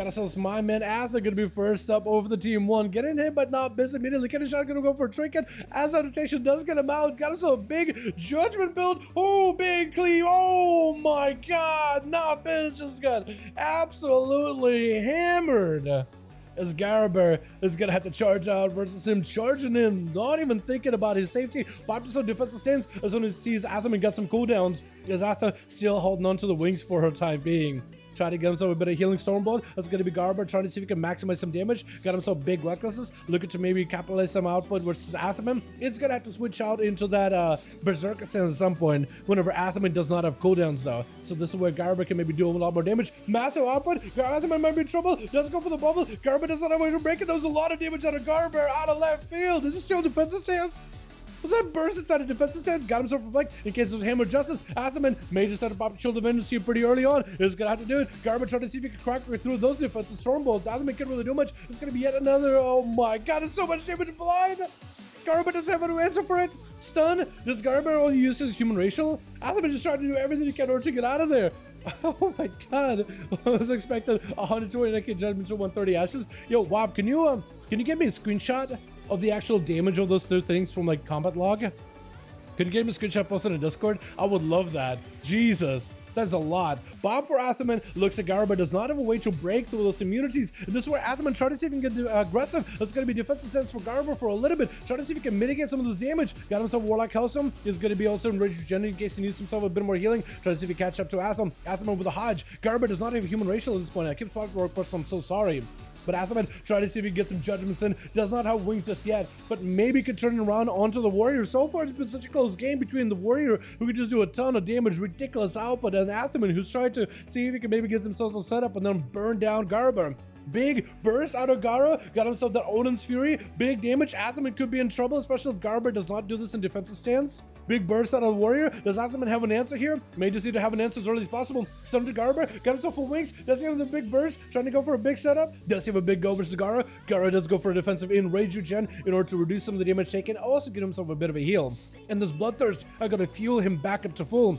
got ourselves my man Atha gonna be first up over the team one. Getting hit but not missing immediately. Getting shot, gonna go for a trinket. As that rotation does get him out. Got himself a big judgment build. Oh, big cleave. Oh my god. Not missed. Just got absolutely hammered. As Garaber is gonna have to charge out versus him charging in, not even thinking about his safety. Popped to some defensive stance as soon as he sees Atham and got some cooldowns. As Atha still holding on to the wings for her time being. Trying to get himself a bit of healing Stormbolt. That's going to be Garaber trying to see if he can maximize some damage. Got himself big recklessness. Looking to maybe capitalize some output versus Athaman. It's going to have to switch out into that Berserker stance at some point whenever Athaman does not have cooldowns though. So this is where Garaber can maybe do a lot more damage. Massive output. Athaman might be in trouble. Does go for the bubble. Garaber does not have a way to break it. There was a lot of damage out of Garaber out of left field. Is this still defensive stance? Was that burst inside of defensive stance? Got himself reflect in case of Hammer Justice. Athaman may just have to pop Shield of Vengeance here pretty early on. Is gonna have to do it. Garber trying to see if he can crack through those defensive Stormbolt. Athaman can't really do much. It's gonna be yet another. Oh my god, it's so much damage blind. Garber doesn't have an answer for it. Stun. Does Garber only use his human racial? Athaman just trying to do everything he can in order to get out of there. Oh my god. I was expecting 120 naked judgment to 130 ashes. Yo, Wob, can you give me a screenshot of the actual damage of those two things from like combat log? Could you give me a screenshot posted in Discord? I would love that. Jesus, that's a lot. Bob for Athaman looks at Garber, does not have a way to break through those immunities. And this is where Athaman tries to see if he can get aggressive. That's going to be defensive sense for Garber for a little bit. Trying to see if he can mitigate some of this damage. Got himself Warlock Hellstorm. Is going to be also in Rage Regen in case he needs himself a bit more healing. Trying to see if he can catch up to Atham. Athaman with a Hodge. Garber does not have a human racial at this point. I keep talking about it, I'm so sorry. But Athaman trying to see if he can get some judgments in. Does not have wings just yet, but maybe could turn it around onto the Warrior. So far, it's been such a close game between the Warrior, who could just do a ton of damage, ridiculous output, and Athaman, who's trying to see if he can maybe get themselves a setup and then burn down Garber. Big burst out of Gara, got himself that Odin's Fury, big damage. Athaman could be in trouble, especially if Garber does not do this in defensive stance. Big burst out of the Warrior. Does Athaman have an answer here? May just need to have an answer as early as possible. Stun to Garber, got himself full wings. Does he have the big burst? Trying to go for a big setup. Does he have a big go versus Gara? Gara does go for a defensive in Rage Regen in order to reduce some of the damage taken, also get himself a bit of a heal. And this Bloodthirst are going to fuel him back up to full.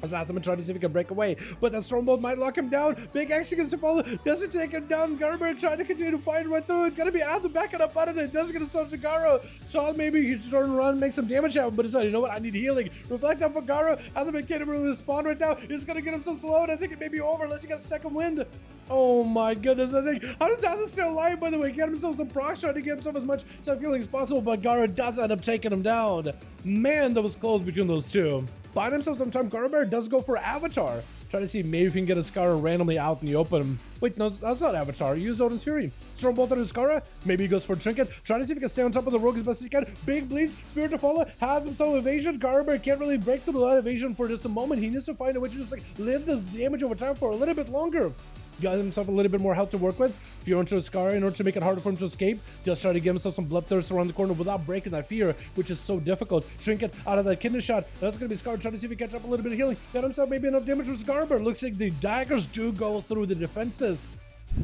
As Athaman trying to see if he can break away, but that Stormbolt might lock him down. Big X against the follow. Does it take him down? Garber trying to continue to fight right through it. Gonna be Athaman backing up out of it. Does get a stun to Gara. So maybe he should turn around and make some damage happen, but decided, you know what? I need healing. Reflect off of Gara. Athaman can't really respond right now. He's gonna get him so slow, and I think it may be over unless he got a second wind. Oh my goodness, I think. How does Athaman stay alive, by the way? Get himself some procs, trying to get himself as much self-healing as possible, but Gara does end up taking him down. Man, that was close between those two. Buying himself some time. Garber does go for Avatar. Try to see maybe if he can get a Scar randomly out in the open. Wait, no, that's not Avatar. Use Odin's Fury. Stormbolt on his Scar. Maybe he goes for a Trinket. Trying to see if he can stay on top of the rogue as best he can. Big bleeds. Spirit to follow. Has himself evasion. Garber can't really break through that evasion for just a moment. He needs to find a way to just like live this damage over time for a little bit longer. Got himself a little bit more health to work with. Fear into a Scar in order to make it harder for him to escape. Just try to give himself some Bloodthirst around the corner without breaking that fear, which is so difficult. Trinket out of that kidney shot. That's going to be Scar trying to see if he can catch up a little bit of healing. Got himself maybe enough damage with Garber. Looks like the daggers do go through the defenses.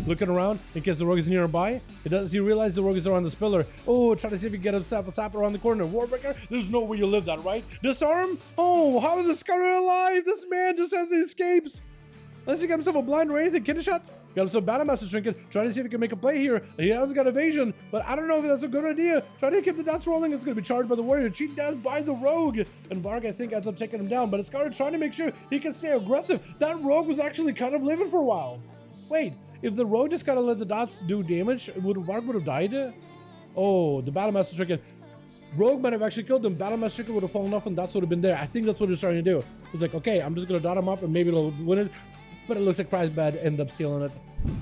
Looking around in case the rogue is nearby. He realizes the rogue is around this pillar. Oh, try to see if he can get himself a sap around the corner. Warbreaker, there's no way you live that, right? Disarm? Oh, how is this Scar alive? This man just has the escapes. Unless he got himself a blind wraith and kidney shot. Got himself Battlemaster Trinket, trying to see if he can make a play here. He has got evasion, but I don't know if that's a good idea. Trying to keep the dots rolling. It's going to be charged by the Warrior. Cheat down by the Rogue. And Varg, I think, ends up taking him down. But it's Scar trying to make sure he can stay aggressive. That Rogue was actually kind of living for a while. Wait, if the Rogue just kind of let the dots do damage, Varg would have died? Oh, the Battlemaster Trinket. Rogue might have actually killed him. Battlemaster Trinket would have fallen off and dots would have been there. I think that's what he's trying to do. He's like, okay, I'm just going to dot him up and maybe it'll win it. But it looks like Prize Bad ended up stealing it.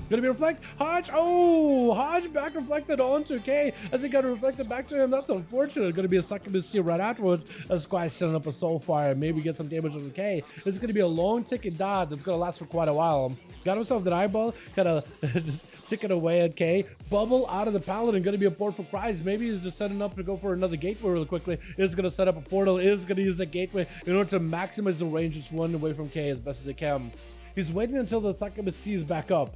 Gonna be Reflect. Hodge. Oh, Hodge back reflected onto K as he got reflected back to him. That's unfortunate. Gonna be a succubus here right afterwards as Squire setting up a soul fire. Maybe get some damage on the K. It's gonna be a long ticking dot that's gonna last for quite a while. Got himself that eyeball, kind of just ticking away at K. Bubble out of the Paladin. Gonna be a port for Prize. Maybe he's just setting up to go for another gateway really quickly. Is gonna set up a portal. Is gonna use the gateway in order to maximize the range, just run away from K as best as he can. He's waiting until the succubus sees back up.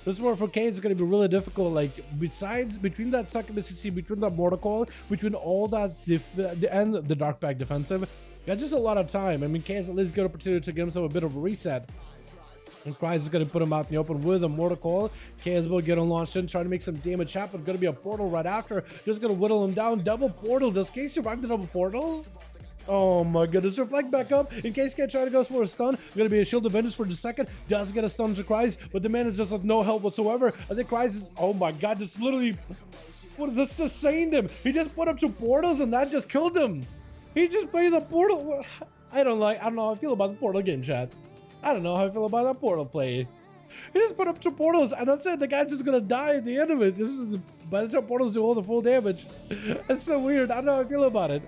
This is where for K it's going to be really difficult. Like, between that succubus CC, between that mortal coil, between all that and the dark bag defensive, that's just a lot of time. I mean, K has at least got an opportunity to get himself a bit of a reset. And Cryz is going to put him out in the open with a Mortal Coil. KSBO getting launched in, trying to make some damage happen. Going to be a portal right after. Just going to whittle him down. Double portal. Does K survive the double portal? Oh my goodness, reflect back up in case K try to go for a stun. Gonna be a shield of vengeance for the second. Does get a stun to Cryz, but the man is just with no help whatsoever. I think Cryz is, oh my god, just literally, what is this, sustained him. He just put up 2 portals and that just killed him. He just played the portal. I don't know how I feel about the portal game, chat. I don't know how I feel about that portal play. He just put up 2 portals and that's it. The guy's just gonna die at the end of it. This is by the time portals do all the full damage. That's so weird. I don't know how I feel about it.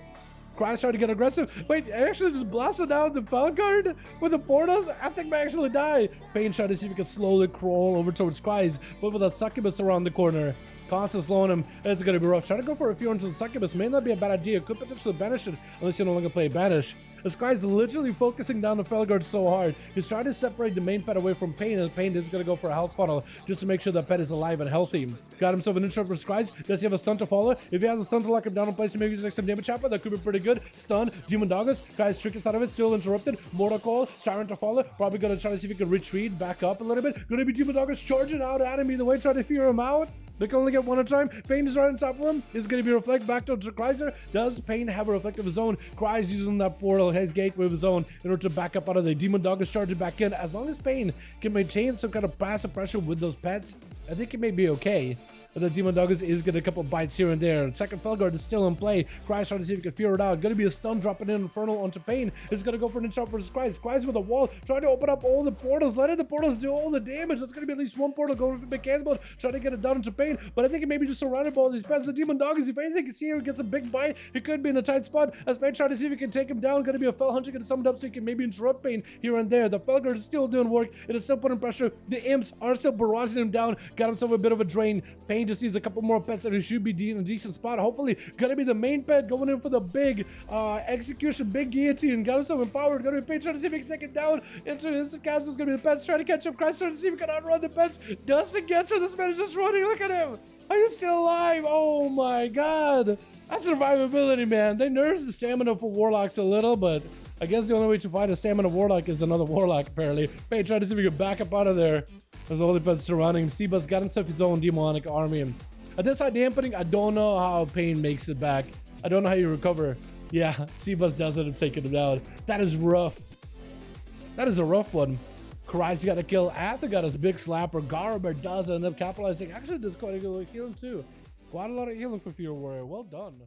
Cryz trying to get aggressive. Wait, I actually just blasted out the Falcard with the portals? I think I actually die. Pain trying to see if he can slowly crawl over towards Cryz, but with a succubus around the corner. Constant slowing him, it's gonna be rough. Trying to go for a few into the succubus may not be a bad idea. Could potentially banish it unless you no longer play banish. This guy's literally focusing down the Felguard so hard. He's trying to separate the main pet away from Pain, and Pain is going to go for a health funnel just to make sure the pet is alive and healthy. Got himself an intro for Cryz. Does he have a stun to follow? If he has a stun to lock him down in place and maybe take some damage happen, that could be pretty good. Stun, Demon Doggers. Cryz trickets out of it, still interrupted. Mortal Coil, Tyrant to follow. Probably going to try to see if he can retreat back up a little bit. Going to be Demon Doggers charging out at him either way, trying to fear him out. They can only get 1 at a time. Pain is right on top of him. It's going to be reflect back to Cryzer. Does Pain have a reflect of his own? Cryz using that portal, his gateway of his own in order to back up out of the Demon Dog is charging back in. As long as Pain can maintain some kind of passive pressure with those pets, I think it may be okay. But the Demon Dog is getting a couple bites here and there. Second Felguard is still in play. Cryz trying to see if he can fear it out. Gonna be a stun dropping in Infernal onto Pain. It's gonna go for an interrupt versus Cryz. Cryz with a wall, trying to open up all the portals, letting the portals do all the damage. That's gonna be at least 1 portal going for Big Cancel, trying to get it down into Pain. But I think it may be just surrounded by all these pets. The Demon Dog is, if anything, can see here, gets a big bite. He could be in a tight spot. As Pain trying to see if he can take him down. Gonna be a Fel Hunter, gonna sum it up so he can maybe interrupt Pain here and there. The Felguard is still doing work. It is still putting pressure. The imps are still barraging him down. Got himself a bit of a drain. Pain just needs a couple more pets that he should be in a decent spot. Hopefully gonna be the main pet going in for the big execution, big guillotine. Got himself empowered. Gonna be Pain trying to see if he can take it down into instant cast. Is gonna be the pets trying to catch up. Cryz trying to see if he can outrun the pets. Doesn't get to. This man is just running. Look at him. Are you still alive? Oh my god. That's survivability, man. They nerfed the stamina for warlocks a little, but I guess the only way to fight a stamina warlock is another warlock, apparently. Pain trying to see if he can back up out of there. There's all the pets surrounding him. Seabus got himself his own demonic army. At this high dampening, I don't know how Pain makes it back. I don't know how you recover. Yeah, Seabus does it and taking him down. That is rough. That is a rough one. Cryz got a kill. Arthur got his big slapper. Garaber does end up capitalizing. Actually, does quite a good healing too. Quite a lot of healing for Fear Warrior. Well done.